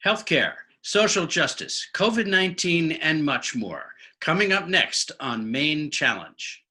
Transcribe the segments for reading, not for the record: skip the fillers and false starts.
Healthcare, social justice, COVID-19, and much more. Coming up next on Maine Challenge.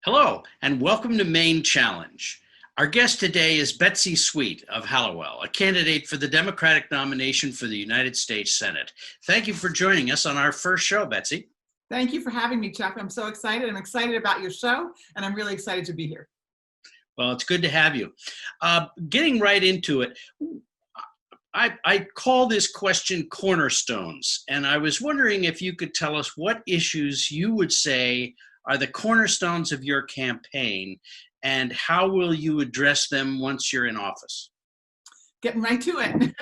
Hello, and welcome to Maine Challenge. Our guest today is Betsy Sweet of Hallowell, a candidate for the Democratic nomination for the United States Senate. Thank you for joining us on our first show, Betsy. Thank you for having me, Chuck. I'm so excited. I'm excited about your show, and I'm really excited to be here. Well, it's good to have you. Getting right into it, I call this question Cornerstones, and I was wondering if you could tell us what issues you would say are the cornerstones of your campaign, and how will you address them once you're in office? Getting right to it.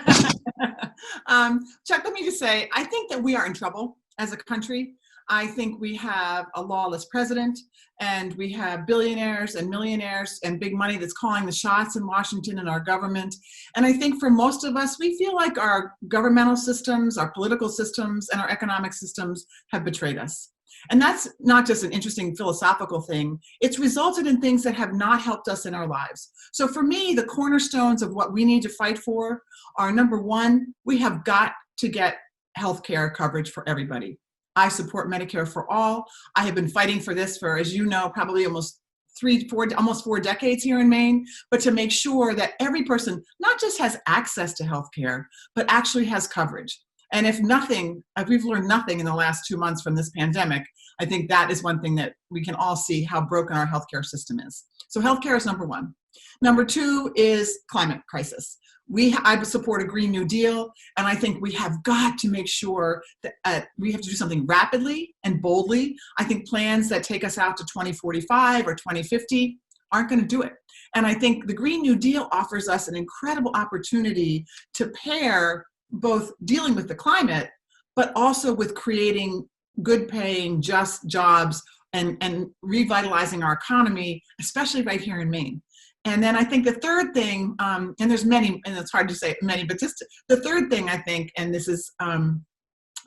Chuck, let me just say, I think that we are in trouble as a country. I think we have a lawless president, and we have billionaires and millionaires and big money that's calling the shots in Washington and our government. And I think for most of us, we feel like our governmental systems, our political systems, and our economic systems have betrayed us. And that's not just an interesting philosophical thing. It's resulted in things that have not helped us in our lives. So for me, the cornerstones of what we need to fight for are, number one, we have got to get healthcare coverage for everybody. I support Medicare for all. I have been fighting for this for, as you know, probably almost four decades here in Maine, but to make sure that every person not just has access to healthcare, but actually has coverage. And if we've learned nothing in the last 2 months from this pandemic, I think that is one thing that we can all see how broken our healthcare system is. So healthcare is number one. Number two is climate crisis. I support a Green New Deal, and I think we have got to make sure that we have to do something rapidly and boldly. I think plans that take us out to 2045 or 2050 aren't going to do it. And I think the Green New Deal offers us an incredible opportunity to pair both dealing with the climate, but also with creating good paying, just jobs and revitalizing our economy, especially right here in Maine. And then I think the third thing, and there's many, and it's hard to say many, but just the third thing I think, and this is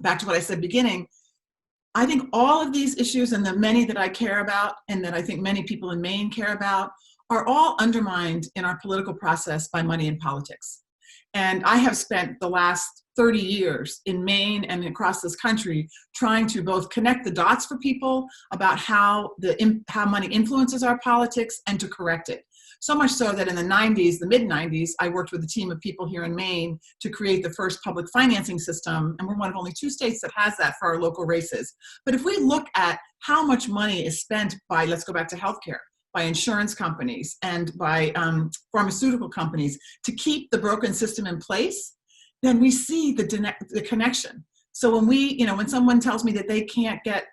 back to what I said beginning, I think all of these issues and the many that I care about and that I think many people in Maine care about are all undermined in our political process by money and politics. And I have spent the last 30 years in Maine and across this country trying to both connect the dots for people about how money influences our politics and to correct it. So much so that in the mid-90s, I worked with a team of people here in Maine to create the first public financing system, and we're one of only 2 states that has that for our local races. But if we look at how much money is spent by, let's go back to healthcare, by insurance companies and by pharmaceutical companies to keep the broken system in place, then we see the connection. So when someone tells me that they can't get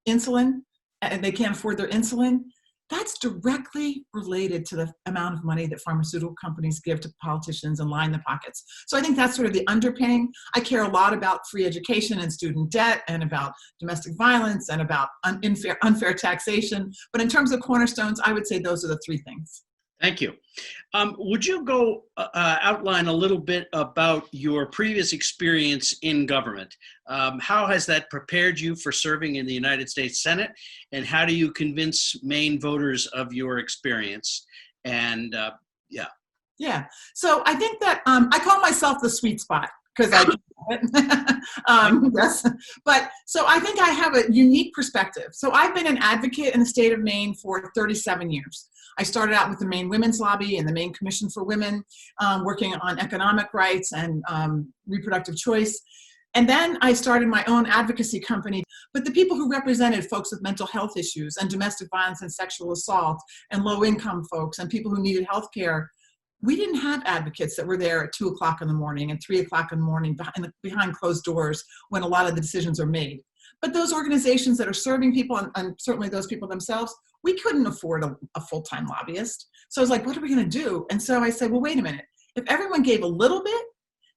insulin and they can't afford their insulin, that's directly related to the amount of money that pharmaceutical companies give to politicians and line the pockets. So I think that's sort of the underpinning. I care a lot about free education and student debt and about domestic violence and about unfair taxation. But in terms of cornerstones, I would say those are the 3 things. Thank you. Would you go outline a little bit about your previous experience in government? How has that prepared you for serving in the United States Senate? And how do you convince Maine voters of your experience? And Yeah. So I think that I call myself the sweet spot because yes. But so I think I have a unique perspective. So I've been an advocate in the state of Maine for 37 years. I started out with the Maine Women's Lobby and the Maine Commission for Women, working on economic rights and reproductive choice. And then I started my own advocacy company. But the people who represented folks with mental health issues and domestic violence and sexual assault and low-income folks and people who needed health care, we didn't have advocates that were there at 2 o'clock in the morning and 3 o'clock in the morning behind closed doors when a lot of the decisions are made. But those organizations that are serving people, and certainly those people themselves, we couldn't afford a full-time lobbyist. So I was like, what are we going to do? And so I said, well, wait a minute. If everyone gave a little bit,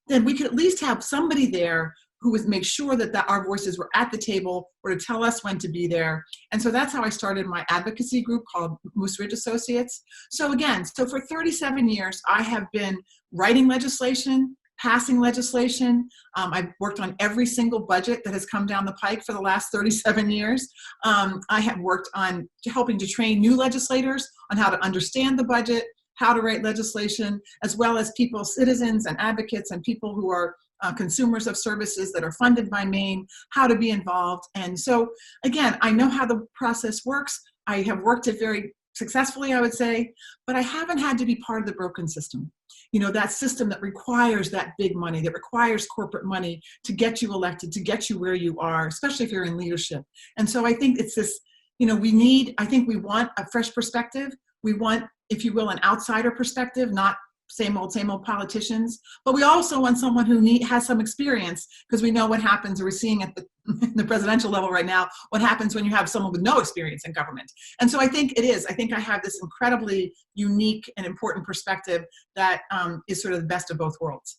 then we could at least have somebody there who would make sure that our voices were at the table or to tell us when to be there. And so that's how I started my advocacy group called Moose Ridge Associates. So again, for 37 years, I have been writing legislation, passing legislation. I've worked on every single budget that has come down the pike for the last 37 years. I have worked on helping to train new legislators on how to understand the budget, how to write legislation, as well as people, citizens and advocates and people who are consumers of services that are funded by Maine, how to be involved. And so, again, I know how the process works. I have worked it very successfully, I would say, but I haven't had to be part of the broken system. That system that requires that big money, that requires corporate money to get you elected, to get you where you are, especially if you're in leadership. And so I think it's this, I think we want a fresh perspective. We want, if you will, an outsider perspective, not same old politicians, but we also want someone who has some experience, because we know what happens, or we're seeing at the presidential level right now, what happens when you have someone with no experience in government. And so I think I have this incredibly unique and important perspective that is sort of the best of both worlds.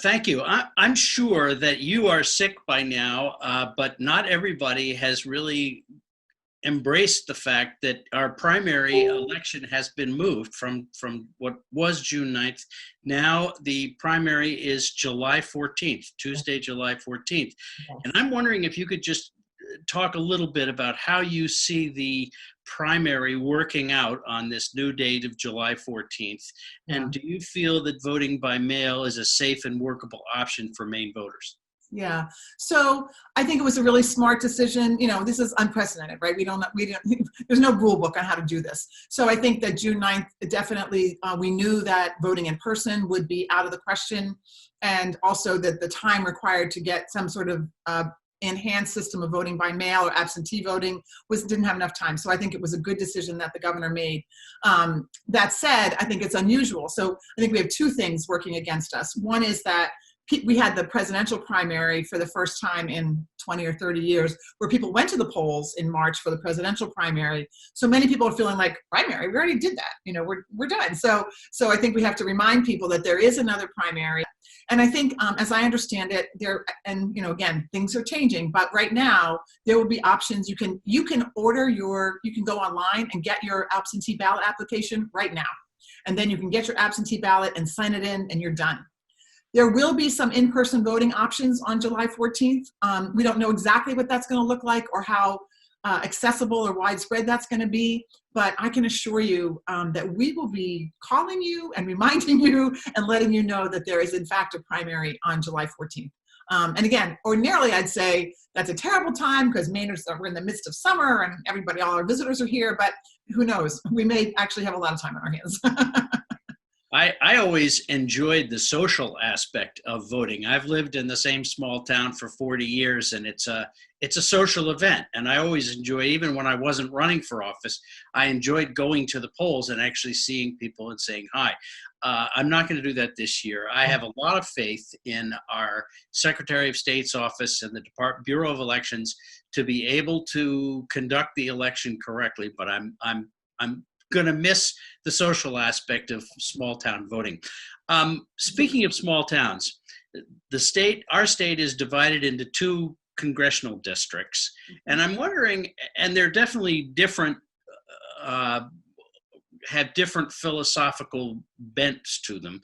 Thank you. I'm sure that you are sick by now, but not everybody has really embraced the fact that our primary election has been moved from what was June 9th. Now the primary is July 14th, Tuesday, July 14th. And I'm wondering if you could just talk a little bit about how you see the primary working out on this new date of July 14th. And do you feel that voting by mail is a safe and workable option for Maine voters? Yeah. So I think it was a really smart decision. This is unprecedented, right? There's no rule book on how to do this. So I think that June 9th, definitely, we knew that voting in person would be out of the question. And also that the time required to get some sort of enhanced system of voting by mail or absentee voting didn't have enough time. So I think it was a good decision that the governor made. That said, I think it's unusual. So I think we have two things working against us. One is that we had the presidential primary for the first time in 20 or 30 years, where people went to the polls in March for the presidential primary. So many people are feeling like, primary, we already did that. We're done. So I think we have to remind people that there is another primary. And I think, as I understand it, again, things are changing, but right now there will be options. You can go online and get your absentee ballot application right now. And then you can get your absentee ballot and sign it in, and you're done. There will be some in-person voting options on July 14th. We don't know exactly what that's going to look like or how accessible or widespread that's going to be, but I can assure you that we will be calling you and reminding you and letting you know that there is, in fact, a primary on July 14th. And again, ordinarily I'd say that's a terrible time because we're in the midst of summer and all our visitors are here, but who knows? We may actually have a lot of time on our hands. I always enjoyed the social aspect of voting. I've lived in the same small town for 40 years, and it's a social event. And I always enjoyed, even when I wasn't running for office, I enjoyed going to the polls and actually seeing people and saying hi. I'm not going to do that this year. I have a lot of faith in our Secretary of State's office and the Bureau of Elections to be able to conduct the election correctly. But I'm going to miss the social aspect of small town voting. Speaking of small towns, our state is divided into two congressional districts, and I'm wondering, and they're definitely different, have different philosophical bents to them.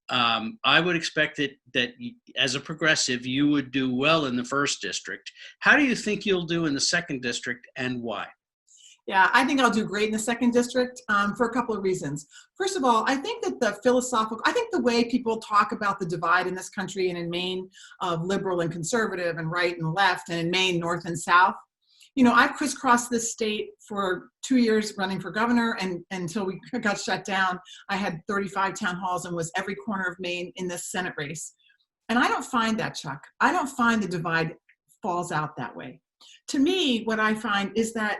I would expect that as a progressive, you would do well in the first district. How do you think you'll do in the second district, and why? Yeah, I think I'll do great in the second district for a couple of reasons. First of all, I think that the way people talk about the divide in this country and in Maine of liberal and conservative and right and left, and in Maine, north and south, I've crisscrossed this state for 2 years running for governor, and until we got shut down, I had 35 town halls and was every corner of Maine in this Senate race. And I don't find that, Chuck. I don't find the divide falls out that way. To me, what I find is that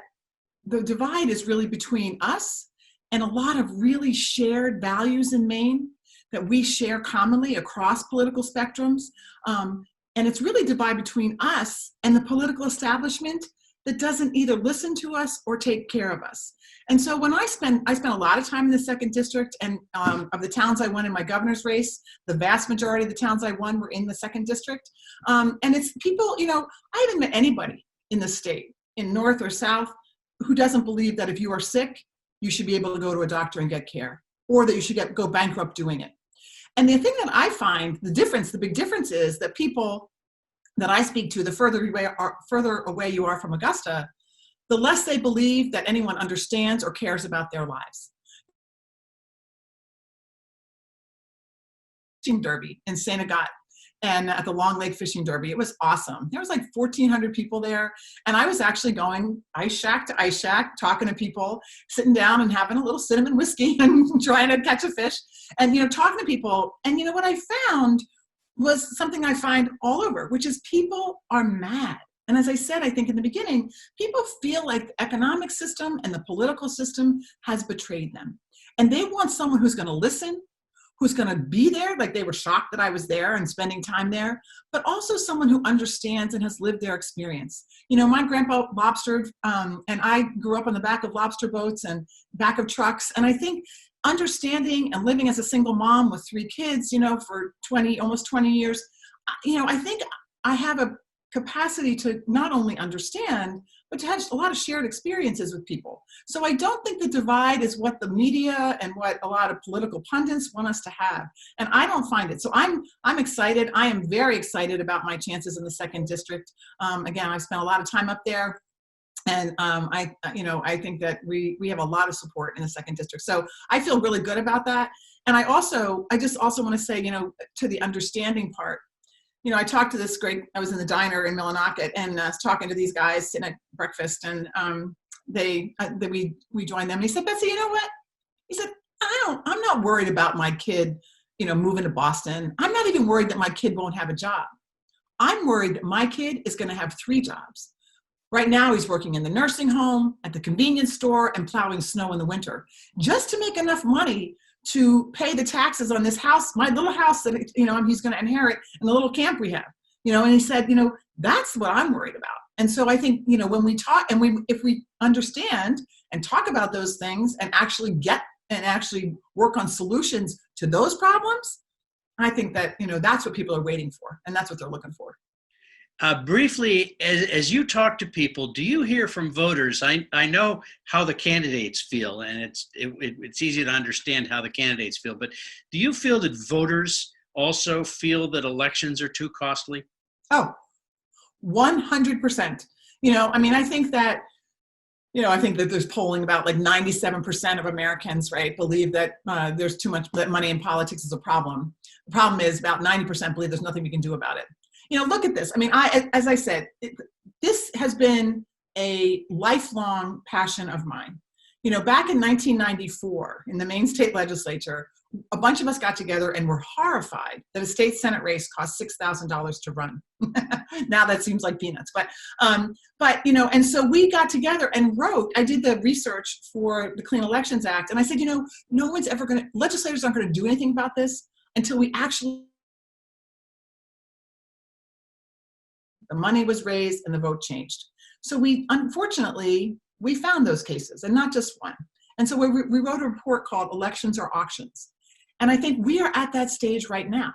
the divide is really between us and a lot of really shared values in Maine that we share commonly across political spectrums. And it's really divide between us and the political establishment that doesn't either listen to us or take care of us. And so when I spent a lot of time in the second district, and of the towns I won in my governor's race, the vast majority of the towns I won were in the second district. And it's people, I haven't met anybody in the state, in north or south, who doesn't believe that if you are sick, you should be able to go to a doctor and get care, or that you should go bankrupt doing it. And the thing that I find the big difference is that people that I speak to, the further away you are from Augusta, the less they believe that anyone understands or cares about their lives. Fishing derby in St. Agathe and at the Long Lake Fishing Derby. It was awesome. There was like 1,400 people there. And I was actually going ice shack to ice shack, talking to people, sitting down and having a little cinnamon whiskey and trying to catch a fish and, talking to people. And what I found was something I find all over, which is people are mad. And as I said, I think in the beginning, people feel like the economic system and the political system has betrayed them. And they want someone who's going to listen, who's going to be there, like they were shocked that I was there and spending time there, but also someone who understands and has lived their experience. My grandpa lobstered, and I grew up on the back of lobster boats and back of trucks. And I think understanding and living as a single mom with 3 kids, for almost 20 years, I think I have a capacity to not only understand, but to have a lot of shared experiences with people. So I don't think the divide is what the media and what a lot of political pundits want us to have. And I don't find it. So I'm excited. I am very excited about my chances in the 2nd district. Again, I've spent a lot of time up there. And I think that we have a lot of support in the 2nd district. So I feel really good about that. And I just also want to say, to the understanding part, I talked to I was in the diner in Millinocket and I was talking to these guys sitting at breakfast, and we joined them. And he said, Betsy, you know what? He said, I'm not worried about my kid, moving to Boston. I'm not even worried that my kid won't have a job. I'm worried that my kid is going to have 3 jobs. Right now, he's working in the nursing home, at the convenience store, and plowing snow in the winter, just to make enough money to pay the taxes on this house, my little house that he's going to inherit, and the little camp we have. And he said, that's what I'm worried about. And so I think, when we talk and if we understand and talk about those things and actually work on solutions to those problems, I think that, that's what people are waiting for, and that's what they're looking for. Briefly, as you talk to people, do you hear from voters? I know how the candidates feel, and it's easy to understand how the candidates feel, but do you feel that voters also feel that elections are too costly? Oh, 100%. I think that, there's polling about like 97% of Americans, right, believe that there's too much, that money in politics is a problem. The problem is about 90% believe there's nothing we can do about it. Look at this. As I said, this has been a lifelong passion of mine. Back in 1994, in the Maine state legislature, a bunch of us got together and were horrified that a state Senate race cost $6,000 to run. Now that seems like peanuts, but and so we got together and I did the research for the Clean Elections Act. And I said, legislators aren't going to do anything about this until we actually, the money was raised and the vote changed. So unfortunately, we found those cases, and not just one. And so we wrote a report called Elections or Auctions. And I think we are at that stage right now.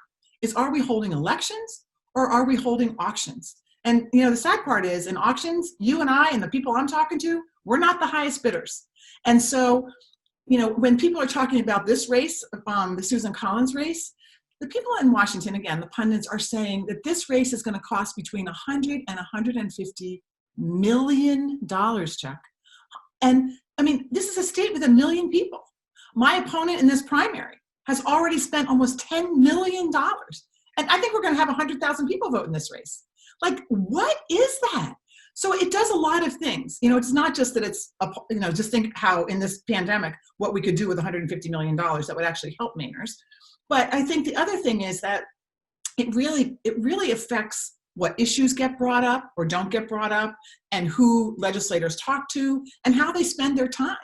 Are we holding elections or are we holding auctions? And the sad part is, in auctions, you and I and the people I'm talking to, we're not the highest bidders. And so, when people are talking about this race, the Susan Collins race, the people in Washington, again, the pundits, are saying that this race is going to cost between $100 and $150 million, Chuck. And this is a state with 1 million people. My opponent in this primary has already spent almost $10 million. And I think we're going to have 100,000 people vote in this race. Like, what is that? So it does a lot of things. It's not just that it's, just think how in this pandemic, what we could do with $150 million that would actually help Mainers. But I think the other thing is that it really affects what issues get brought up or don't get brought up, and who legislators talk to, and how they spend their time.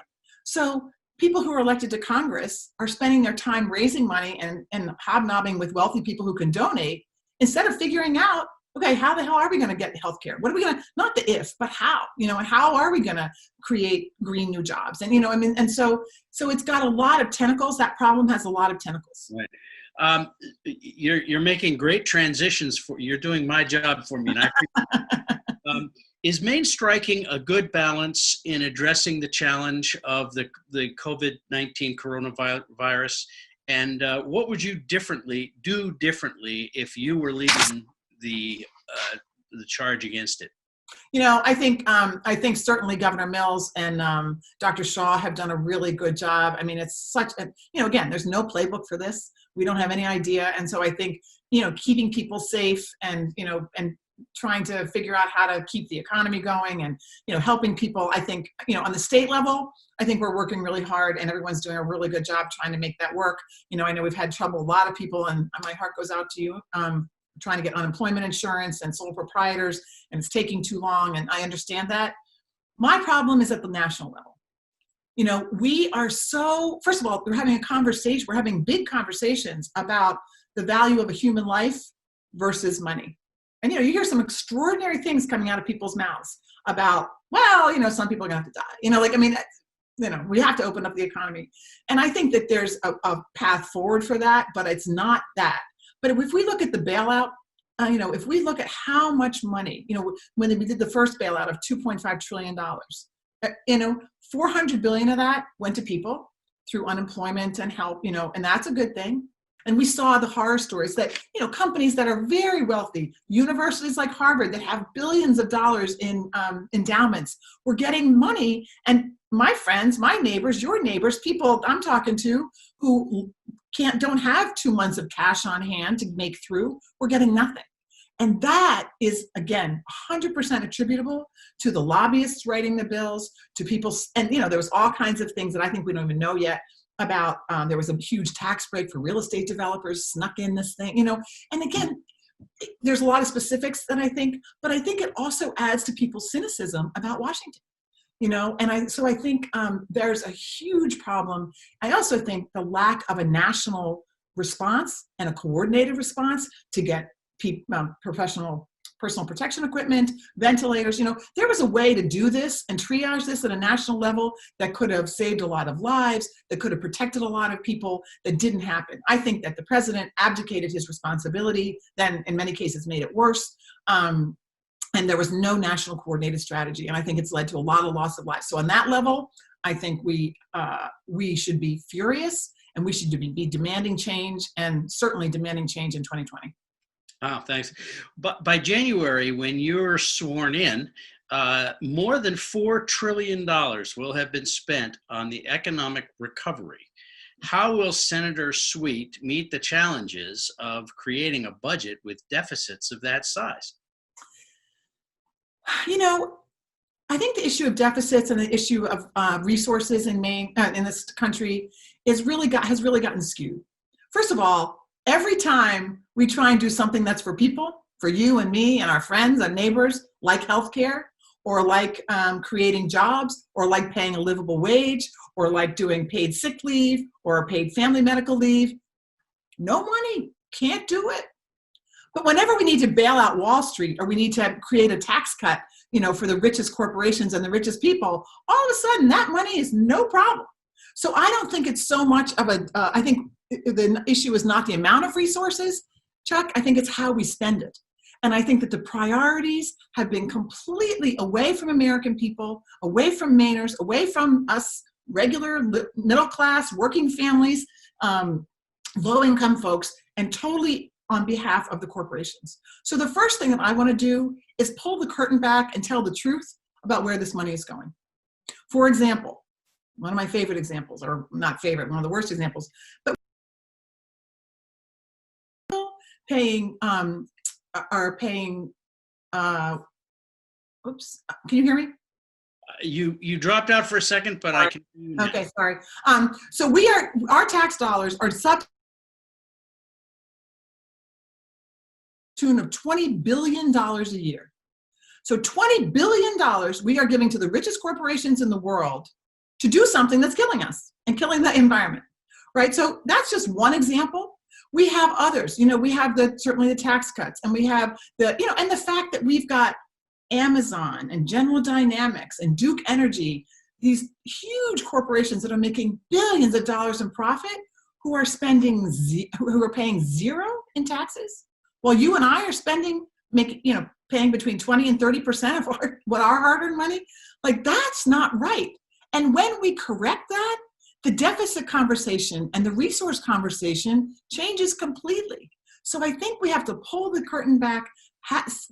So people who are elected to Congress are spending their time raising money and hobnobbing with wealthy people who can donate, instead of figuring out, okay, how the hell are we going to get health care? What are we going to, not the if, but how, and how are we going to create green new jobs? And, and so it's got a lot of tentacles. That problem has a lot of tentacles. Right. You're making great transitions you're doing my job for me. And I appreciate is Maine striking a good balance in addressing the challenge of the COVID-19 coronavirus And what would you do differently if you were leading the charge against it? I think certainly Governor Mills and Dr. Shaw have done a really good job. I mean, it's such a, again, there's no playbook for this. We don't have any idea. And so I think, keeping people safe and, and trying to figure out how to keep the economy going and, helping people, I think, on the state level, I think we're working really hard and everyone's doing a really good job trying to make that work. I know we've had trouble, a lot of people, and my heart goes out to you, trying to get unemployment insurance and sole proprietors, and it's taking too long, and I understand that. My problem is at the national level. We are first of all, we're having a conversation, we're having big conversations about the value of a human life versus money. And, you hear some extraordinary things coming out of people's mouths about, well, some people are gonna have to die. We have to open up the economy. And I think that there's a path forward for that, but it's not that. But if we look at the bailout, if we look at how much money, when we did the first bailout of $2.5 trillion, $400 billion of that went to people through unemployment and help, and that's a good thing. And we saw the horror stories that, companies that are very wealthy, universities like Harvard that have billions of dollars in endowments, were getting money. And my friends, my neighbors, your neighbors, people I'm talking to who don't have 2 months of cash on hand to make through, we're getting nothing. And that is, again, 100% attributable to the lobbyists writing the bills, to people, and there was all kinds of things that I think we don't even know yet about. There was a huge tax break for real estate developers snuck in this thing, and again, there's a lot of specifics that I think, but I think it also adds to people's cynicism about Washington. And I think there's a huge problem. I also think the lack of a national response and a coordinated response to get personal protection equipment, ventilators. There was a way to do this and triage this at a national level that could have saved a lot of lives, that could have protected a lot of people. That didn't happen. I think that the president abdicated his responsibility, then in many cases made it worse. And there was no national coordinated strategy. And I think it's led to a lot of loss of life. So on that level, I think we should be furious, and we should be demanding change, and certainly demanding change in 2020. Oh, thanks. But by January, when you're sworn in, more than $4 trillion will have been spent on the economic recovery. How will Senator Sweet meet the challenges of creating a budget with deficits of that size? I think the issue of deficits and the issue of resources in Maine, in this country, has really gotten skewed. First of all, every time we try and do something that's for people, for you and me and our friends and neighbors, like healthcare, or like creating jobs, or like paying a livable wage, or like doing paid sick leave or paid family medical leave, no money, can't do it. But whenever we need to bail out Wall Street, or we need to create a tax cut, for the richest corporations and the richest people, all of a sudden that money is no problem. So I don't think it's so much of I think the issue is not the amount of resources, Chuck. I think it's how we spend it. And I think that the priorities have been completely away from American people, away from Mainers, away from us regular middle class working families, low income folks, and totally on behalf of the corporations. So the first thing that I want to do is pull the curtain back and tell the truth about where this money is going. For example, one of my favorite examples, or not favorite, one of the worst examples, but are paying, oops, can you hear me? You dropped out for a second, but I can hear you now. Okay, sorry. So our tax dollars are tune of $20 billion a year. So $20 billion we are giving to the richest corporations in the world to do something that's killing us and killing the environment, right? So that's just one example. We have others, we have certainly the tax cuts, and we have and the fact that we've got Amazon and General Dynamics and Duke Energy, these huge corporations that are making billions of dollars in profit, who are paying zero in taxes, while you and I are paying between 20 and 30% of our hard-earned money. Like, that's not right. And when we correct that, the deficit conversation and the resource conversation changes completely. So I think we have to pull the curtain back,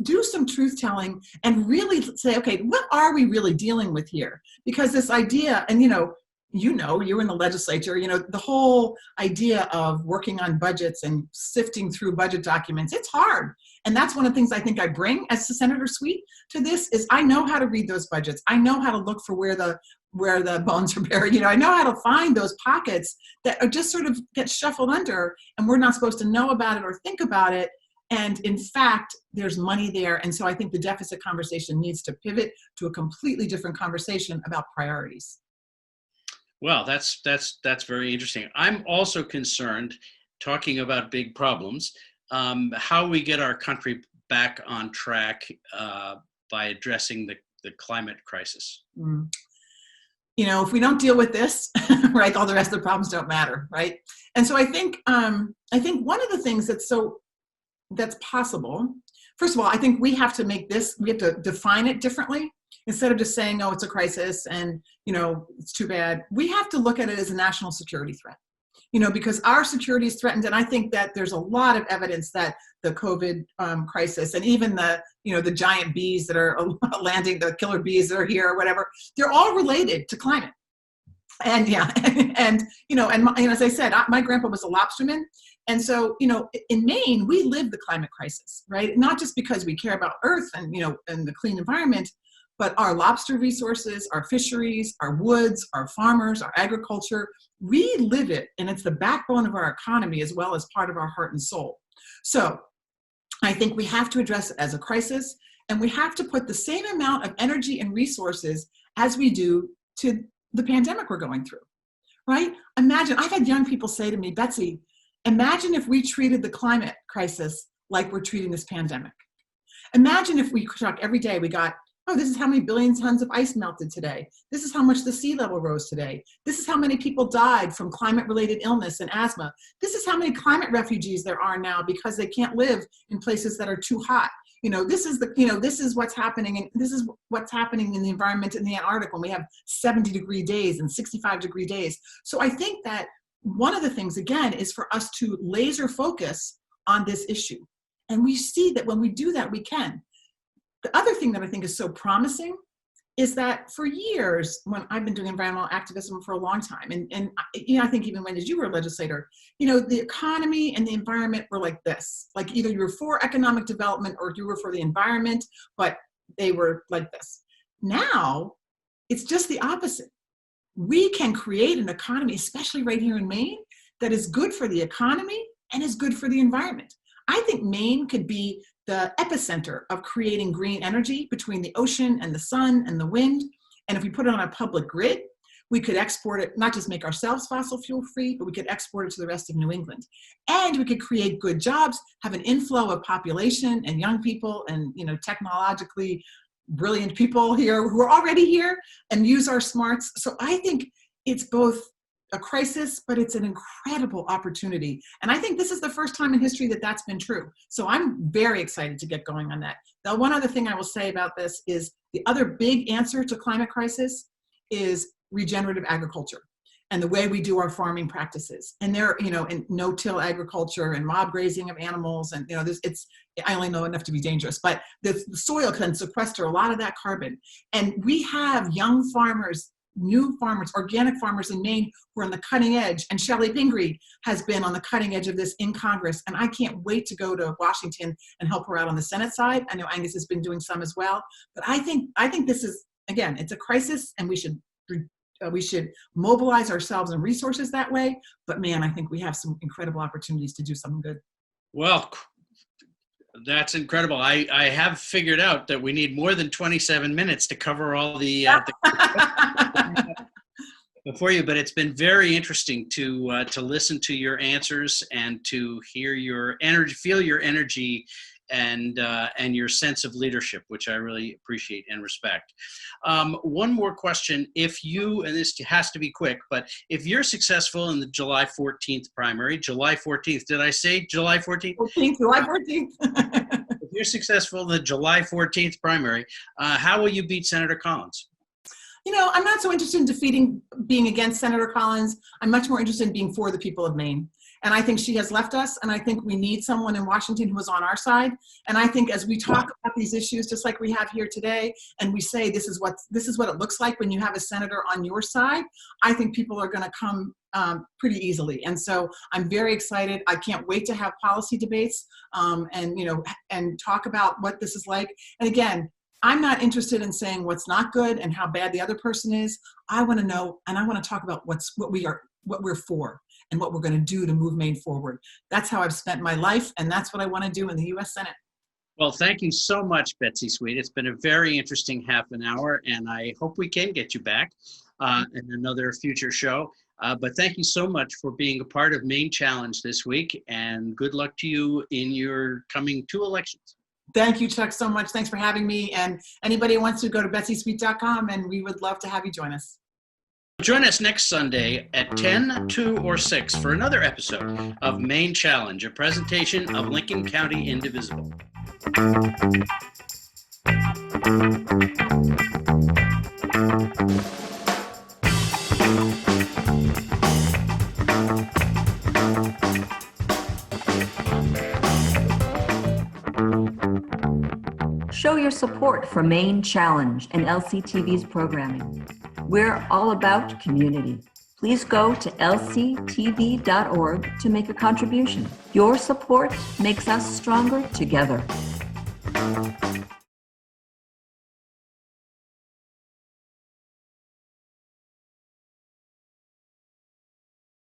do some truth telling, and really say, okay, what are we really dealing with here? Because this idea, and you're in the legislature, the whole idea of working on budgets and sifting through budget documents, it's hard. And that's one of the things I think I bring as Senator Sweet to this is I know how to read those budgets. I know how to look for where the bones are buried. I know how to find those pockets that are just sort of get shuffled under and we're not supposed to know about it or think about it. And in fact, there's money there. And so I think the deficit conversation needs to pivot to a completely different conversation about priorities. Well, that's very interesting. I'm also concerned, talking about big problems, how we get our country back on track by addressing the climate crisis. Mm. If we don't deal with this, right, all the rest of the problems don't matter, right? And so I think one of the things that's possible, first of all, I think we have to define it differently. Instead of just saying, oh, it's a crisis and, it's too bad, we have to look at it as a national security threat, because our security is threatened. And I think that there's a lot of evidence that the COVID crisis and even the giant bees that are landing, the killer bees that are here or whatever, they're all related to climate. And and as I said, my grandpa was a lobsterman. And so, in Maine, we live the climate crisis, right? Not just because we care about Earth and, and the clean environment, but our lobster resources, our fisheries, our woods, our farmers, our agriculture, we live it. And it's the backbone of our economy as well as part of our heart and soul. So I think we have to address it as a crisis, and we have to put the same amount of energy and resources as we do to the pandemic we're going through, right? Imagine, I've had young people say to me, Betsy, imagine if we treated the climate crisis like we're treating this pandemic. Imagine if we talk every day, we got, oh, this is how many billion tons of ice melted today. This is how much the sea level rose today. This is how many people died from climate-related illness and asthma. This is how many climate refugees there are now because they can't live in places that are too hot. This is what's happening, and this is what's happening in the environment in the Antarctic when we have 70-degree days and 65-degree days. So I think that one of the things, again, is for us to laser focus on this issue. And we see that when we do that, we can. The other thing that I think is so promising is that for years, when I've been doing environmental activism for a long time, and I think even when you were a legislator, the economy and the environment were like this. Like either you were for economic development or you were for the environment, but they were like this. Now, it's just the opposite. We can create an economy, especially right here in Maine, that is good for the economy and is good for the environment. I think Maine could be the epicenter of creating green energy between the ocean and the sun and the wind. And if we put it on a public grid, we could export it, not just make ourselves fossil fuel free, but we could export it to the rest of New England. And we could create good jobs, have an inflow of population and young people and technologically brilliant people here who are already here and use our smarts. So I think it's both a crisis, but it's an incredible opportunity. And I think this is the first time in history that that's been true. So I'm very excited to get going on that. Now, one other thing I will say about this is the other big answer to climate crisis is regenerative agriculture and the way we do our farming practices. And there, in no-till agriculture and mob grazing of animals, and I only know enough to be dangerous, but the soil can sequester a lot of that carbon. And we have young farmers, new farmers, organic farmers in Maine who are on the cutting edge, and Shelley Pingree has been on the cutting edge of this in Congress, and I can't wait to go to Washington and help her out on the Senate side. I know Angus has been doing some as well, but I think this is, again, it's a crisis, and we should mobilize ourselves and resources that way. But man, I think we have some incredible opportunities to do something good. Well, that's incredible. I have figured out that we need more than 27 minutes to cover all the before you, but it's been very interesting to listen to your answers and to hear your energy, feel your energy, and your sense of leadership, which I really appreciate and respect. One more question. If you, and this has to be quick, but if you're successful in the July 14th primary, July 14th, did I say July 14th? July 14th. If you're successful in the July 14th primary, how will you beat Senator Collins? I'm not so interested in being against Senator Collins. I'm much more interested in being for the people of Maine. And I think she has left us, and I think we need someone in Washington who is on our side. And I think as we talk about these issues, just like we have here today, and we say this is what it looks like when you have a senator on your side, I think people are going to come pretty easily. And so I'm very excited. I can't wait to have policy debates and talk about what this is like. And again, I'm not interested in saying what's not good and how bad the other person is. I want to know, and I want to talk about what we're for, and what we're going to do to move Maine forward. That's how I've spent my life, and that's what I want to do in the U.S. Senate. Well, thank you so much, Betsy Sweet. It's been a very interesting half an hour, and I hope we can get you back in another future show. But thank you so much for being a part of Maine Challenge this week, and good luck to you in your coming 2 elections. Thank you, Chuck, so much. Thanks for having me. And anybody who wants to go to betsysweet.com, and we would love to have you join us. Join us next Sunday at 10, 2, or 6 for another episode of Maine Challenge, a presentation of Lincoln County Indivisible. Show your support for Maine Challenge and LCTV's programming. We're all about community. Please go to lctv.org to make a contribution. Your support makes us stronger together.